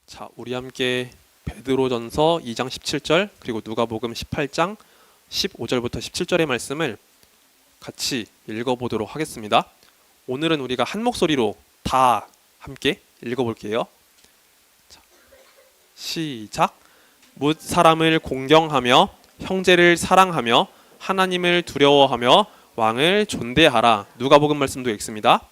자, 우리 함께 베드로전서 2장 17절 그리고 누가복음 18장 15절부터 17절의 말씀을 같이 읽어보도록 하겠습니다. 오늘은 우리가 한 목소리로 다 함께 읽어볼게요. 자, 시작. 뭇 사람을 공경하며 형제를 사랑하며 하나님을 두려워하며 왕을 존대하라. 누가복음 말씀도 읽습니다.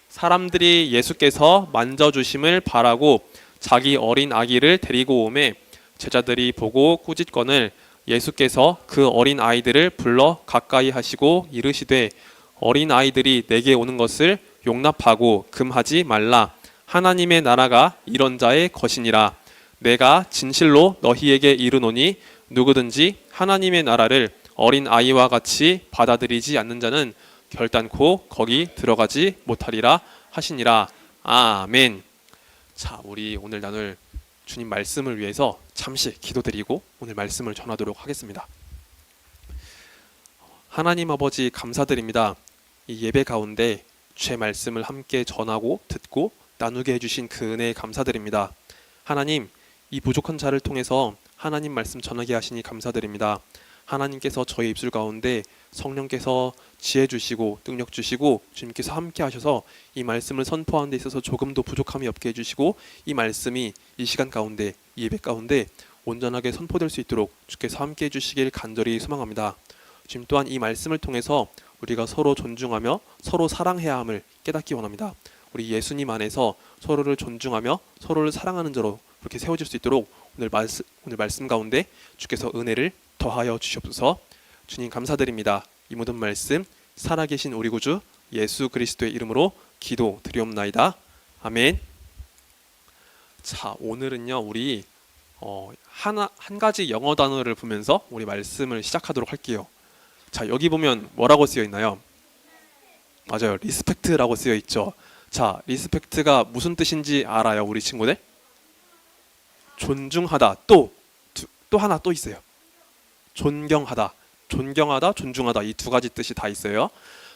사람들이 예수께서 만져주심을 바라고 자기 어린 아기를 데리고 오매 제자들이 보고 꾸짖거늘 예수께서 그 어린 아이들을 불러 가까이 하시고 이르시되 어린 아이들이 내게 오는 것을 용납하고 금하지 말라. 하나님의 나라가 이런 자의 것이니라. 내가 진실로 너희에게 이르노니 누구든지 하나님의 나라를 어린 아이와 같이 받아들이지 않는 자는 결단코 거기 들어가지 못하리라 하시니라. 아멘. 자, 우리 오늘 나눌 주님 말씀을 위해서 잠시 기도드리고 오늘 말씀을 전하도록 하겠습니다. 하나님 아버지 감사드립니다. 이 예배 가운데 주의 말씀을 함께 전하고 듣고 나누게 해주신 그 은혜에 감사드립니다. 하나님, 이 부족한 자를 통해서 하나님 말씀 전하게 하시니 감사드립니다. 하나님께서 저의 입술 가운데 성령께서 지혜 주시고 능력 주시고 주님께서 함께 하셔서 이 말씀을 선포하는 데 있어서 조금도 부족함이 없게 해주시고 이 말씀이 이 시간 가운데 이 예배 가운데 온전하게 선포될 수 있도록 주께서 함께 해주시길 간절히 소망합니다. 주님 또한 이 말씀을 통해서 우리가 서로 존중하며 서로 사랑해야 함을 깨닫기 원합니다. 우리 예수님 안에서 서로를 존중하며 서로를 사랑하는 자로 그렇게 세워질 수 있도록 오늘 말씀 가운데 주께서 은혜를 더하여 주시옵소서. 주님 감사드립니다. 이 모든 말씀 살아계신 우리 구주 예수 그리스도의 이름으로 기도 드리옵나이다. 아멘. 자, 오늘은요 우리 한 가지 영어 단어를 보면서 우리 말씀을 시작하도록 할게요. 자, 여기 보면 뭐라고 쓰여 있나요? 맞아요, 리스펙트라고 쓰여 있죠. 자, 리스펙트가 무슨 뜻인지 알아요, 우리 친구들? 존중하다. 또 하나 또 있어요. 존경하다, 존중하다 이 두 가지 뜻이 다 있어요.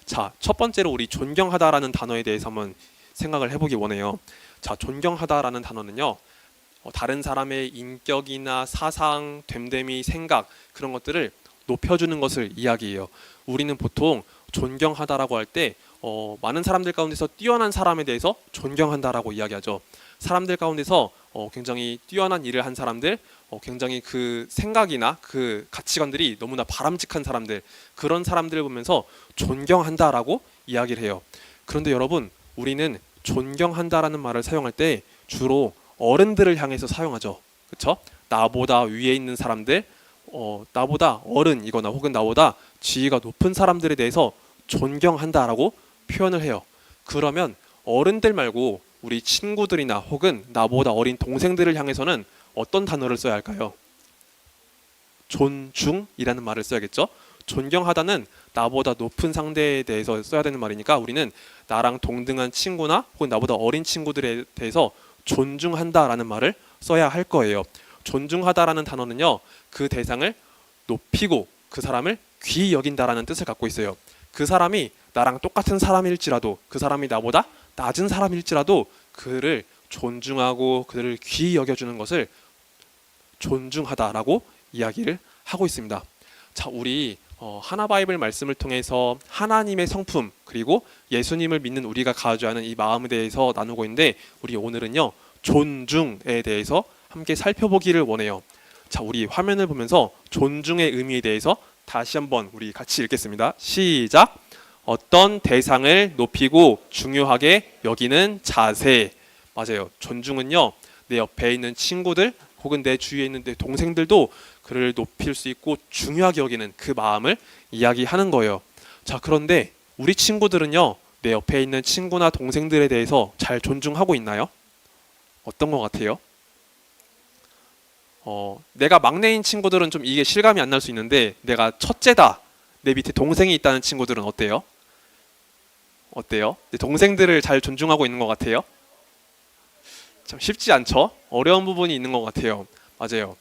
자, 첫 번째로 우리 존경하다라는 단어에 대해서 한번 생각을 해보기 원해요. 자, 존경하다라는 단어는요, 다른 사람의 인격이나 사상, 됨됨이, 생각 그런 것들을 높여주는 것을 이야기해요. 우리는 보통 존경하다라고 할 때 많은 사람들 가운데서 뛰어난 사람에 대해서 존경한다라고 이야기하죠. 사람들 가운데서 굉장히 뛰어난 일을 한 사람들, 굉장히 그 생각이나 그 가치관들이 너무나 바람직한 사람들, 그런 사람들을 보면서 존경한다라고 이야기를 해요. 그런데 여러분, 우리는 존경한다라는 말을 사용할 때 주로 어른들을 향해서 사용하죠. 그렇죠? 나보다 위에 있는 사람들, 나보다 어른이거나 혹은 나보다 지위가 높은 사람들에 대해서 존경한다라고 표현을 해요. 그러면 어른들 말고 우리 친구들이나 혹은 나보다 어린 동생들을 향해서는 어떤 단어를 써야 할까요? 존중이라는 말을 써야겠죠. 존경하다는 나보다 높은 상대에 대해서 써야 되는 말이니까 우리는 나랑 동등한 친구나 혹은 나보다 어린 친구들에 대해서 존중한다라는 말을 써야 할 거예요. 존중하다라는 단어는요, 그 대상을 높이고 그 사람을 귀히 여긴다라는 뜻을 갖고 있어요. 그 사람이 나랑 똑같은 사람일지라도, 그 사람이 나보다 낮은 사람일지라도 그를 존중하고 그들을 귀히 여겨주는 것을 존중하다라고 이야기를 하고 있습니다. 자, 우리 하나바이블 말씀을 통해서 하나님의 성품 그리고 예수님을 믿는 우리가 가져야 하는 이 마음에 대해서 나누고 있는데, 우리 오늘은요 존중에 대해서 함께 살펴보기를 원해요. 자, 우리 화면을 보면서 존중의 의미에 대해서 다시 한번 우리 같이 읽겠습니다. 시작. 어떤 대상을 높이고 중요하게 여기는 자세. 맞아요. 존중은요, 내 옆에 있는 친구들 혹은 내 주위에 있는 내 동생들도 그를 높일 수 있고 중요하게 여기는 그 마음을 이야기하는 거예요. 자, 그런데 우리 친구들은요, 내 옆에 있는 친구나 동생들에 대해서 잘 존중하고 있나요? 어떤 것 같아요? 내가 막내인 친구들은 좀 이게 실감이 안 날 수 있는데, 내가 첫째다, 내 밑에 동생이 있다는 친구들은 어때요? 내 동생들을 잘 존중하고 있는 것 같아요? 참 쉽지 않죠? 어려운 부분이 있는 것 같아요. 맞아요.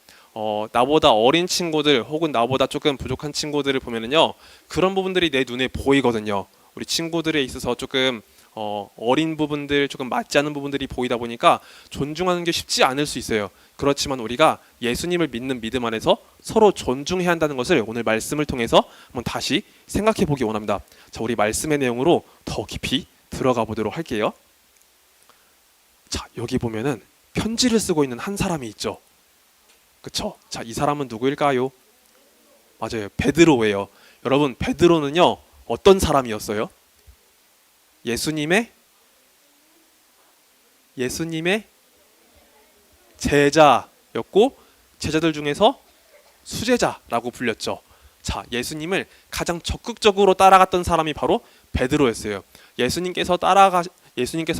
나보다 어린 친구들 혹은 나보다 조금 부족한 친구들을 보면은요, 그런 부분들이 내 눈에 보이거든요. 우리 친구들에 있어서 조금 어린 부분들, 조금 맞지 않는 부분들이 보이다 보니까 존중하는 게 쉽지 않을 수 있어요. 그렇지만 우리가 예수님을 믿는 믿음 안에서 서로 존중해야 한다는 것을 오늘 말씀을 통해서 한번 다시 생각해 보기 원합니다. 자, 우리 말씀의 내용으로 더 깊이 들어가 보도록 할게요. 자, 여기 보면은 편지를 쓰고 있는 한 사람이 있죠. 그쵸? 자, 이 사람은 누구일까요? 맞아요. 베드로예요. 여러분, 베드로는요, 어떤 사람이었어요? 예수님의 제자였고, 제자들 중에서 수제자라고 불렸죠. 자, 예수님을 가장 적극적으로 따라갔던 사람이 바로 베드로였어요. 예수님께서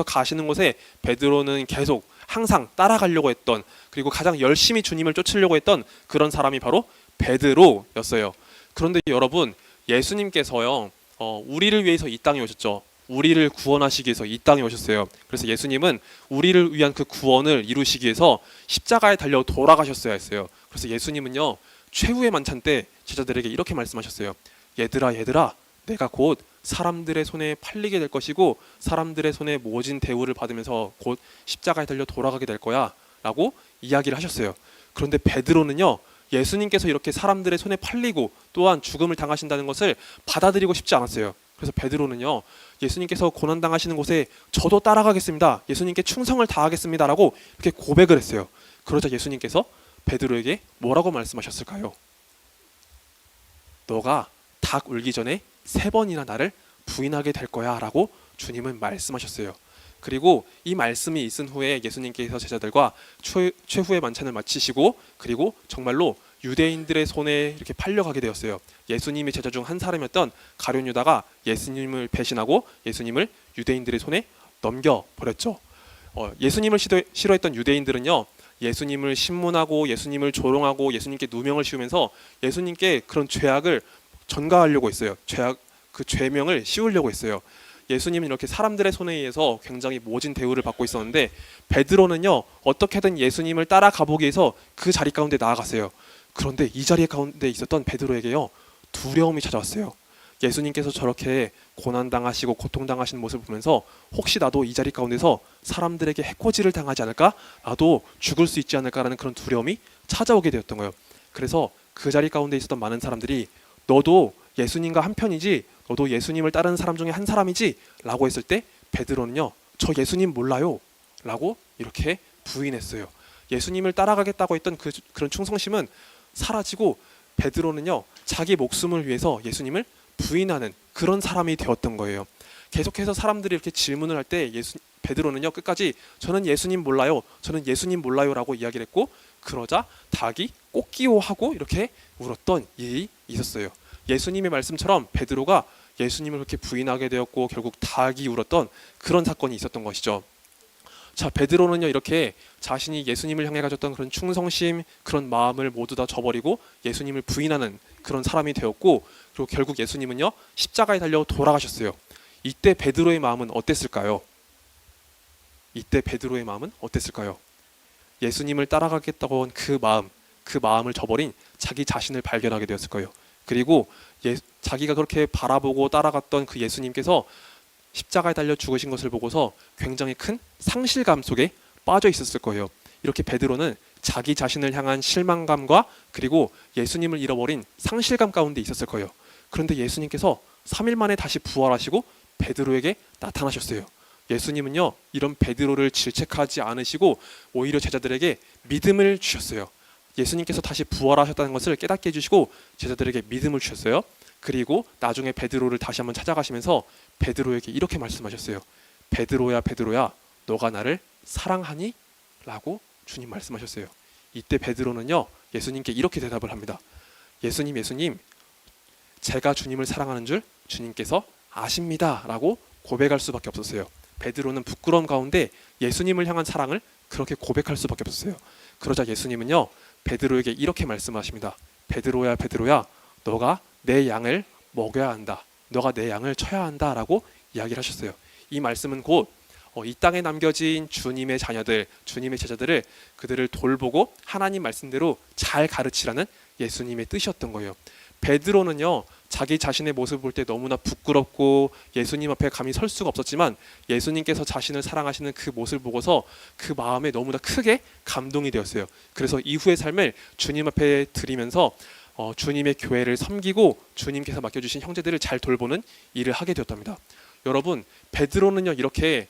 가시는 곳에 베드로는 계속 항상 따라가려고 했던, 그리고 가장 열심히 주님을 쫓으려고 했던 그런 사람이 바로 베드로였어요. 그런데 여러분, 예수님께서요, 우리를 위해서 이 땅에 오셨죠. 우리를 구원하시기 위해서 이 땅에 오셨어요. 그래서 예수님은 우리를 위한 그 구원을 이루시기 위해서 십자가에 달려 돌아가셨어야 했어요. 그래서 예수님은요, 최후의 만찬 때 제자들에게 이렇게 말씀하셨어요. 얘들아, 내가 곧 사람들의 손에 팔리게 될 것이고 사람들의 손에 모진 대우를 받으면서 곧 십자가에 달려 돌아가게 될 거야 라고 이야기를 하셨어요. 그런데 베드로는요, 예수님께서 이렇게 사람들의 손에 팔리고 또한 죽음을 당하신다는 것을 받아들이고 싶지 않았어요. 그래서 베드로는요, 예수님께서 고난당하시는 곳에 저도 따라가겠습니다, 예수님께 충성을 다하겠습니다 라고 이렇게 고백을 했어요. 그러자 예수님께서 베드로에게 뭐라고 말씀하셨을까요? 너가 닭 울기 전에 3번이나 나를 부인하게 될 거야 라고 주님은 말씀하셨어요. 그리고 이 말씀이 있은 후에 예수님께서 제자들과 최후의 만찬을 마치시고, 그리고 정말로 유대인들의 손에 이렇게 팔려가게 되었어요. 예수님의 제자 중 한 사람이었던 가룟 유다가 예수님을 배신하고 예수님을 유대인들의 손에 넘겨버렸죠. 예수님을 싫어했던 유대인들은요, 예수님을 신문하고 예수님을 조롱하고 예수님께 누명을 씌우면서 예수님께 그런 죄악을 전가하려고 했어요. 그 죄명을 씌우려고 했어요. 예수님은 이렇게 사람들의 손에 의해서 굉장히 모진 대우를 받고 있었는데, 베드로는요, 어떻게든 예수님을 따라가 보기 위해서 그 자리 가운데 나아갔어요. 그런데 이 자리 가운데 있었던 베드로에게요, 두려움이 찾아왔어요. 예수님께서 저렇게 고난당하시고 고통당하시는 모습을 보면서 혹시 나도 이 자리 가운데서 사람들에게 해코지를 당하지 않을까? 나도 죽을 수 있지 않을까라는 그런 두려움이 찾아오게 되었던 거예요. 그래서 그 자리 가운데 있었던 많은 사람들이 너도 예수님과 한편이지, 너도 예수님을 따르는 사람 중에 한 사람이지 라고 했을 때 베드로는요, 저 예수님 몰라요 라고 이렇게 부인했어요. 예수님을 따라가겠다고 했던 그런 충성심은 사라지고 베드로는요, 자기 목숨을 위해서 예수님을 부인하는 그런 사람이 되었던 거예요. 계속해서 사람들이 이렇게 질문을 할 때 베드로는요, 끝까지 저는 예수님 몰라요, 저는 예수님 몰라요 라고 이야기를 했고, 그러자 닭이 꼬끼오하고 이렇게 울었던 일이 있었어요. 예수님의 말씀처럼 베드로가 예수님을 그렇게 부인하게 되었고 결국 닭이 울었던 그런 사건이 있었던 것이죠. 자, 베드로는요, 이렇게 자신이 예수님을 향해 가졌던 그런 충성심, 그런 마음을 모두 다 저버리고 예수님을 부인하는 그런 사람이 되었고, 그리고 결국 예수님은요, 십자가에 달려 돌아가셨어요. 이때 베드로의 마음은 어땠을까요? 예수님을 따라가겠다고 한 그 마음을 저버린 자기 자신을 발견하게 되었을 거예요. 그리고 자기가 그렇게 바라보고 따라갔던 그 예수님께서 십자가에 달려 죽으신 것을 보고서 굉장히 큰 상실감 속에 빠져 있었을 거예요. 이렇게 베드로는 자기 자신을 향한 실망감과 그리고 예수님을 잃어버린 상실감 가운데 있었을 거예요. 그런데 예수님께서 3일 만에 다시 부활하시고 베드로에게 나타나셨어요. 예수님은요, 이런 베드로를 질책하지 않으시고 오히려 제자들에게 믿음을 주셨어요. 예수님께서 다시 부활하셨다는 것을 깨닫게 해주시고 제자들에게 믿음을 주셨어요. 그리고 나중에 베드로를 다시 한번 찾아가시면서 베드로에게 이렇게 말씀하셨어요. 베드로야, 너가 나를 사랑하니? 라고 주님 말씀하셨어요. 이때 베드로는요, 예수님께 이렇게 대답을 합니다. 예수님, 제가 주님을 사랑하는 줄 주님께서 아십니다 라고 고백할 수밖에 없었어요. 베드로는 부끄러움 가운데 예수님을 향한 사랑을 그렇게 고백할 수밖에 없었어요. 그러자 예수님은요, 베드로에게 이렇게 말씀하십니다. 베드로야, 너가 내 양을 먹여야 한다, 너가 내 양을 쳐야 한다 라고 이야기를 하셨어요. 이 말씀은 곧 이 땅에 남겨진 주님의 자녀들, 주님의 제자들을 그들을 돌보고 하나님 말씀대로 잘 가르치라는 예수님의 뜻이었던 거예요. 베드로는요, 자기 자신의 모습을 볼 때 너무나 부끄럽고 예수님 앞에 감히 설 수가 없었지만 예수님께서 자신을 사랑하시는 그 모습을 보고서 그 마음에 너무나 크게 감동이 되었어요. 그래서 이후의 삶을 주님 앞에 드리면서 주님의 교회를 섬기고 주님께서 맡겨주신 형제들을 잘 돌보는 일을 하게 되었답니다. 여러분, 베드로는요, 이렇게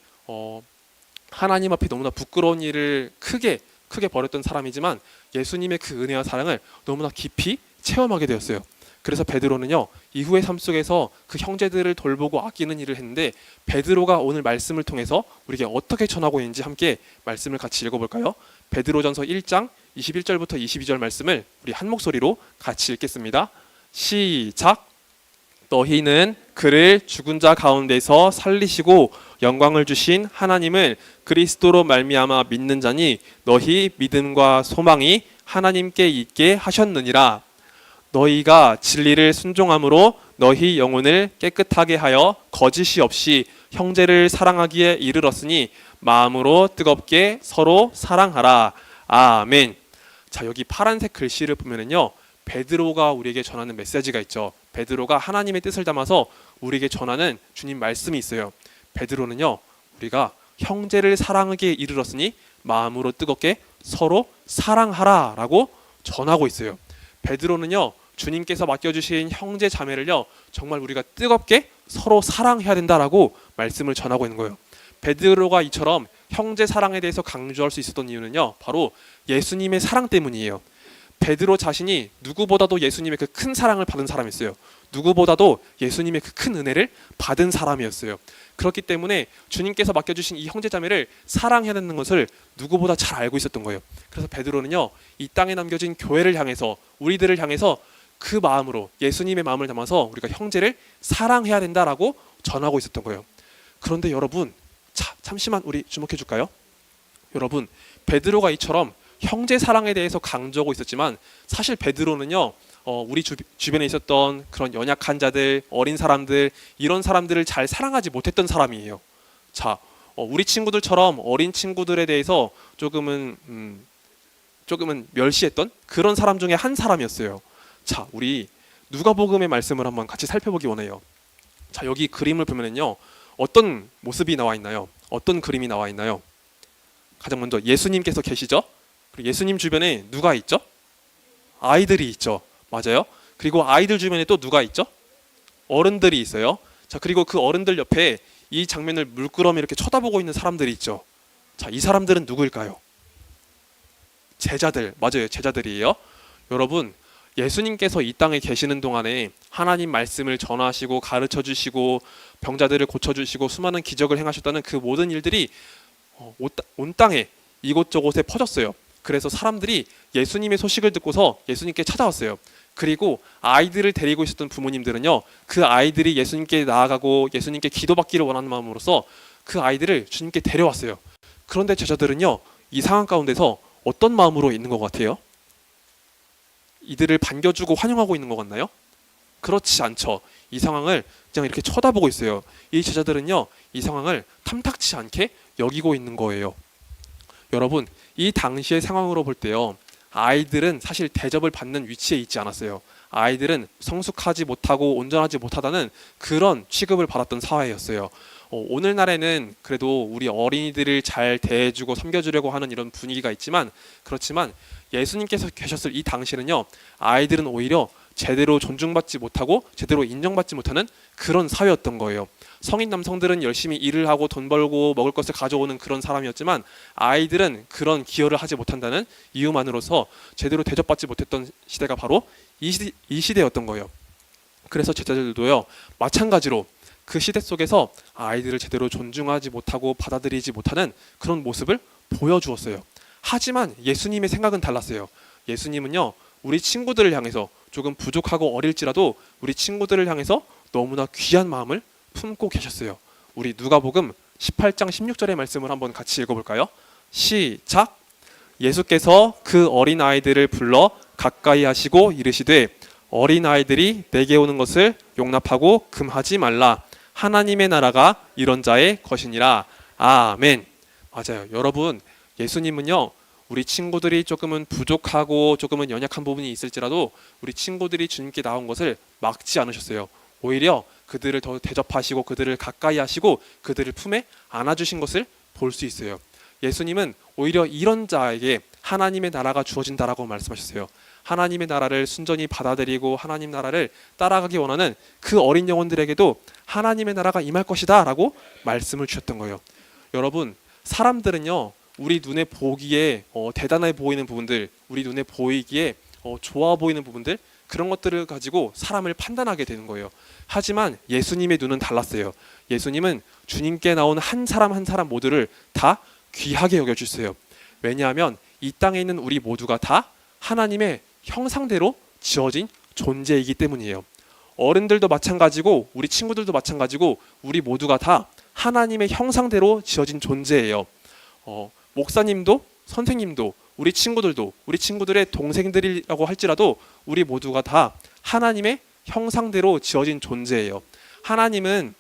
하나님 앞에 너무나 부끄러운 일을 크게 벌였던 사람이지만 예수님의 그 은혜와 사랑을 너무나 깊이 체험하게 되었어요. 그래서 베드로는요, 이후의 삶 속에서 그 형제들을 돌보고 아끼는 일을 했는데, 베드로가 오늘 말씀을 통해서 우리에게 어떻게 전하고 있는지 함께 말씀을 같이 읽어볼까요? 베드로전서 1장 21절부터 22절 말씀을 우리 한 목소리로 같이 읽겠습니다. 시작. 너희는 그를 죽은 자 가운데서 살리시고 영광을 주신 하나님을 그리스도로 말미암아 믿는 자니 너희 믿음과 소망이 하나님께 있게 하셨느니라. 너희가 진리를 순종함으로 너희 영혼을 깨끗하게 하여 거짓이 없이 형제를 사랑하기에 이르렀으니 마음으로 뜨겁게 서로 사랑하라. 아멘. 자, 여기 파란색 글씨를 보면은요, 베드로가 우리에게 전하는 메시지가 있죠. 베드로가 하나님의 뜻을 담아서 우리에게 전하는 주님 말씀이 있어요. 베드로는요, 우리가 형제를 사랑하기에 이르렀으니 마음으로 뜨겁게 서로 사랑하라 라고 전하고 있어요. 베드로는요, 주님께서 맡겨주신 형제 자매를요, 정말 우리가 뜨겁게 서로 사랑해야 된다라고 말씀을 전하고 있는 거예요. 베드로가 이처럼 형제 사랑에 대해서 강조할 수 있었던 이유는요, 바로 예수님의 사랑 때문이에요. 베드로 자신이 누구보다도 예수님의 그 큰 사랑을 받은 사람이었어요. 누구보다도 예수님의 그 큰 은혜를 받은 사람이었어요. 그렇기 때문에 주님께서 맡겨주신 이 형제자매를 사랑해야 되는 것을 누구보다 잘 알고 있었던 거예요. 그래서 베드로는요, 이 땅에 남겨진 교회를 향해서, 우리들을 향해서 그 마음으로, 예수님의 마음을 담아서 우리가 형제를 사랑해야 된다라고 전하고 있었던 거예요. 그런데 여러분, 자, 잠시만 우리 주목해 줄까요? 여러분, 베드로가 이처럼 형제 사랑에 대해서 강조하고 있었지만 사실 베드로는요, 우리 주변에 있었던 그런 연약한 자들, 어린 사람들, 이런 사람들을 잘 사랑하지 못했던 사람이에요. 자, 우리 친구들처럼 어린 친구들에 대해서 조금은 멸시했던 그런 사람 중에 한 사람이었어요. 자, 우리 누가복음의 말씀을 한번 같이 살펴보기 원해요. 자, 여기 그림을 보면은요, 어떤 모습이 나와 있나요? 어떤 그림이 나와 있나요? 가장 먼저 예수님께서 계시죠? 그리고 예수님 주변에 누가 있죠? 아이들이 있죠. 맞아요. 그리고 아이들 주변에 또 누가 있죠? 어른들이 있어요. 자, 그리고 그 어른들 옆에 이 장면을 물끄러미 이렇게 쳐다보고 있는 사람들이 있죠. 자, 이 사람들은 누구일까요? 제자들. 맞아요. 제자들이에요. 여러분, 예수님께서 이 땅에 계시는 동안에 하나님 말씀을 전하시고 가르쳐 주시고 병자들을 고쳐 주시고 수많은 기적을 행하셨다는 그 모든 일들이 온 땅에 이곳저곳에 퍼졌어요. 그래서 사람들이 예수님의 소식을 듣고서 예수님께 찾아왔어요. 그리고 아이들을 데리고 있었던 부모님들은요, 그 아이들이 예수님께 나아가고 예수님께 기도받기를 원하는 마음으로서 그 아이들을 주님께 데려왔어요. 그런데 제자들은요, 이 상황 가운데서 어떤 마음으로 있는 것 같아요? 이들을 반겨주고 환영하고 있는 것 같나요? 그렇지 않죠. 이 상황을 그냥 이렇게 쳐다보고 있어요. 이 제자들은요, 이 상황을 탐탁치 않게 여기고 있는 거예요. 여러분, 이 당시의 상황으로 볼 때요, 아이들은 사실 대접을 받는 위치에 있지 않았어요. 아이들은 성숙하지 못하고 온전하지 못하다는 그런 취급을 받았던 사회였어요. 오늘날에는 그래도 우리 어린이들을 잘 대해주고 섬겨주려고 하는 이런 분위기가 있지만, 그렇지만 예수님께서 계셨을 이 당시는요, 아이들은 오히려 제대로 존중받지 못하고 제대로 인정받지 못하는 그런 사회였던 거예요. 성인 남성들은 열심히 일을 하고 돈 벌고 먹을 것을 가져오는 그런 사람이었지만 아이들은 그런 기여를 하지 못한다는 이유만으로서 제대로 대접받지 못했던 시대가 바로 이 시대였던 거예요. 그래서 제자들도요, 마찬가지로 그 시대 속에서 아이들을 제대로 존중하지 못하고 받아들이지 못하는 그런 모습을 보여주었어요. 하지만 예수님의 생각은 달랐어요. 예수님은요, 우리 친구들을 향해서 조금 부족하고 어릴지라도 우리 친구들을 향해서 너무나 귀한 마음을 품고 계셨어요. 우리 누가복음 18장 16절의 말씀을 한번 같이 읽어볼까요? 시작. 예수께서 그 어린 아이들을 불러 가까이 하시고 이르시되 어린 아이들이 내게 오는 것을 용납하고 금하지 말라. 하나님의 나라가 이런 자의 것이니라. 아멘. 맞아요. 여러분, 예수님은요, 우리 친구들이 조금은 부족하고 조금은 연약한 부분이 있을지라도 우리 친구들이 주님께 나온 것을 막지 않으셨어요. 오히려 그들을 더 대접하시고 그들을 가까이 하시고 그들을 품에 안아주신 것을 볼 수 있어요. 예수님은 오히려 이런 자에게 하나님의 나라가 주어진다라고 말씀하셨어요. 하나님의 나라를 순전히 받아들이고 하나님 나라를 따라가기 원하는 그 어린 영혼들에게도 하나님의 나라가 임할 것이다 라고 말씀을 주셨던 거예요. 여러분, 사람들은요, 우리 눈에 보기에 대단해 보이는 부분들, 우리 눈에 보이기에 좋아 보이는 부분들, 그런 것들을 가지고 사람을 판단하게 되는 거예요. 하지만 예수님의 눈은 달랐어요. 예수님은 주님께 나온 한 사람 한 사람 모두를 다 귀하게 여겨주세요. 왜냐하면 이 땅에 있는 우리 모두가 다 하나님의 형상대로 지어진 존재이기 때문이에요. 어른들도 마찬가지고 우리 친구들도 마찬가지고 우리 모두가 다 하나님의 형상대로 지어진 존재예요. 목사님도 선생님도 우리 친구들도 우리 친구들의 동생들이라고 할지라도 우리 모두가 다 하나님의 형상대로 지어진 존재예요. 하나님은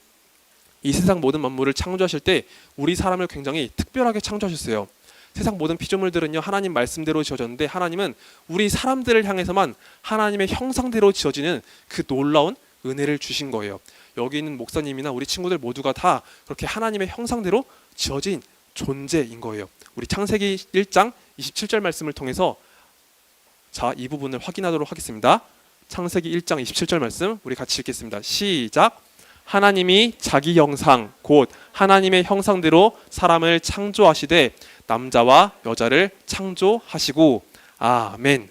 이 세상 모든 만물을 창조하실 때 우리 사람을 굉장히 특별하게 창조하셨어요. 세상 모든 피조물들은요, 하나님 말씀대로 지어졌는데 하나님은 우리 사람들을 향해서만 하나님의 형상대로 지어지는 그 놀라운 은혜를 주신 거예요. 여기 있는 목사님이나 우리 친구들 모두가 다 그렇게 하나님의 형상대로 지어진 존재인 거예요. 우리 창세기 1장 27절 말씀을 통해서 자, 이 부분을 확인하도록 하겠습니다. 창세기 1장 27절 말씀 우리 같이 읽겠습니다. 시작. 하나님이 자기 형상 곧 하나님의 형상대로 사람을 창조하시되 남자와 여자를 창조하시고. 아멘.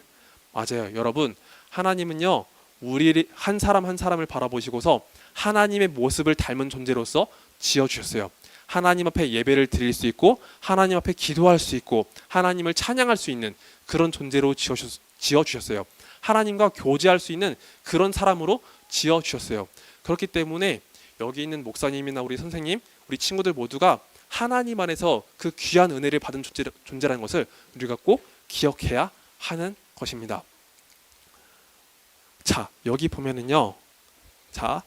맞아요. 여러분, 하나님은요, 우리 한 사람 한 사람을 바라보시고서 하나님의 모습을 닮은 존재로서 지어주셨어요. 하나님 앞에 예배를 드릴 수 있고 하나님 앞에 기도할 수 있고 하나님을 찬양할 수 있는 그런 존재로 지어주셨어요. 하나님과 교제할 수 있는 그런 사람으로 지어주셨어요. 그렇기 때문에 여기 있는 목사님이나 우리 선생님, 우리 친구들 모두가 하나님 안에서 그 귀한 은혜를 받은 존재라는 것을 우리가 꼭 기억해야 하는 것입니다. 자, 여기 보면은요, 자,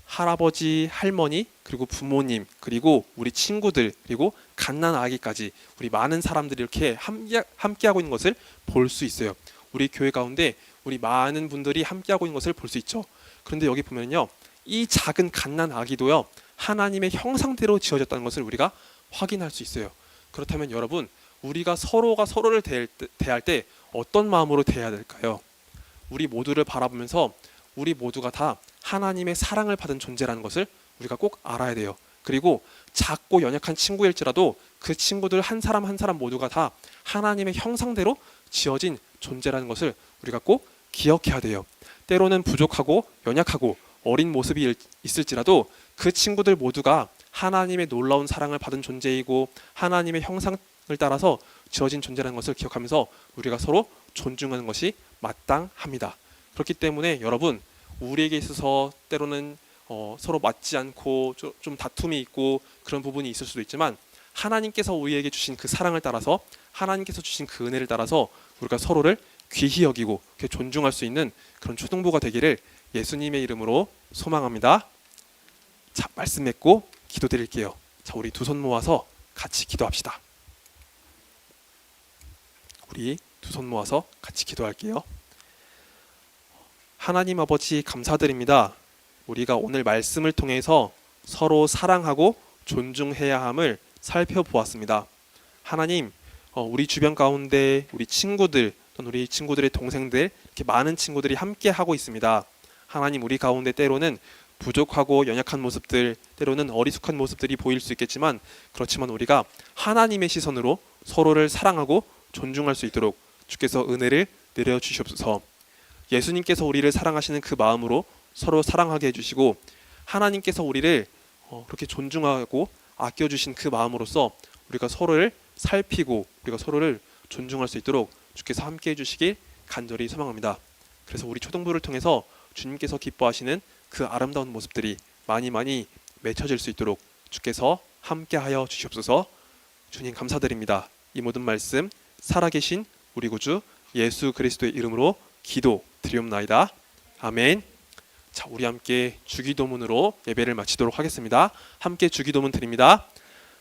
할아버지, 할머니, 그리고 부모님, 그리고 우리 친구들, 그리고 갓난 아기까지 우리 많은 사람들이 이렇게 함께하고 있는 것을 볼 수 있어요. 우리 교회 가운데 우리 많은 분들이 함께하고 있는 것을 볼 수 있죠. 그런데 여기 보면요, 이 작은 갓난 아기도요, 하나님의 형상대로 지어졌다는 것을 우리가 확인할 수 있어요. 그렇다면 여러분, 우리가 서로가 서로를 대할 때 어떤 마음으로 대해야 될까요? 우리 모두를 바라보면서 우리 모두가 다 하나님의 사랑을 받은 존재라는 것을 우리가 꼭 알아야 돼요. 그리고 작고 연약한 친구일지라도 그 친구들 한 사람 한 사람 모두가 다 하나님의 형상대로 지어진 존재라는 것을 우리가 꼭 기억해야 돼요. 때로는 부족하고 연약하고 어린 모습이 있을지라도 그 친구들 모두가 하나님의 놀라운 사랑을 받은 존재이고 하나님의 형상을 따라서 지어진 존재라는 것을 기억하면서 우리가 서로 존중하는 것이 마땅합니다. 그렇기 때문에 여러분, 우리에게 있어서 때로는 서로 맞지 않고 좀 다툼이 있고 그런 부분이 있을 수도 있지만 하나님께서 우리에게 주신 그 사랑을 따라서 하나님께서 주신 그 은혜를 따라서 우리가 서로를 귀히 여기고 존중할 수 있는 그런 초등부가 되기를 예수님의 이름으로 소망합니다. 자, 말씀 맺고 기도드릴게요. 자, 우리 두 손 모아서 같이 기도합시다. 우리 두 손 모아서 같이 기도할게요. 하나님 아버지, 감사드립니다. 우리가 오늘 말씀을 통해서 서로 사랑하고 존중해야 함을 살펴보았습니다. 하나님, 우리 주변 가운데 우리 친구들 또는 우리 친구들의 동생들, 이렇게 많은 친구들이 함께 하고 있습니다. 하나님, 우리 가운데 때로는 부족하고 연약한 모습들, 때로는 어리숙한 모습들이 보일 수 있겠지만 그렇지만 우리가 하나님의 시선으로 서로를 사랑하고 존중할 수 있도록 주께서 은혜를 내려주시옵소서. 예수님께서 우리를 사랑하시는 그 마음으로 서로 사랑하게 해주시고 하나님께서 우리를 그렇게 존중하고 아껴주신 그 마음으로서 우리가 서로를 살피고 우리가 서로를 존중할 수 있도록 주께서 함께 해주시길 간절히 소망합니다. 그래서 우리 초등부를 통해서 주님께서 기뻐하시는 그 아름다운 모습들이 많이 맺혀질 수 있도록 주께서 함께하여 주시옵소서. 주님 감사드립니다. 이 모든 말씀 살아계신 우리 구주 예수 그리스도의 이름으로 기도드리옵나이다. 아멘. 자, 우리 함께 주기도문으로 예배를 마치도록 하겠습니다. 함께 주기도문 드립니다.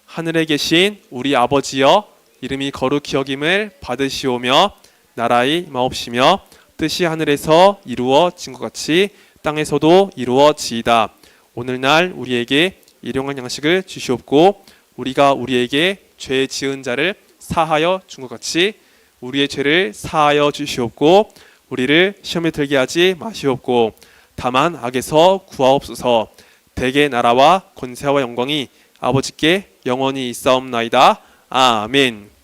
하늘에 계신 우리 아버지여, 이름이 거룩히 여김을 받으시오며 나라의 마옵시며 뜻이 하늘에서 이루어진 것 같이 땅에서도 이루어지이다. 오늘날 우리에게 일용할 양식을 주시옵고 우리가 우리에게 죄 지은 자를 사하여 준 것 같이 우리의 죄를 사하여 주시옵고 우리를 시험에 들게 하지 마시옵고 다만 악에서 구하옵소서. 대개 나라와 권세와 영광이 아버지께 영원히 있사옵나이다. 아멘.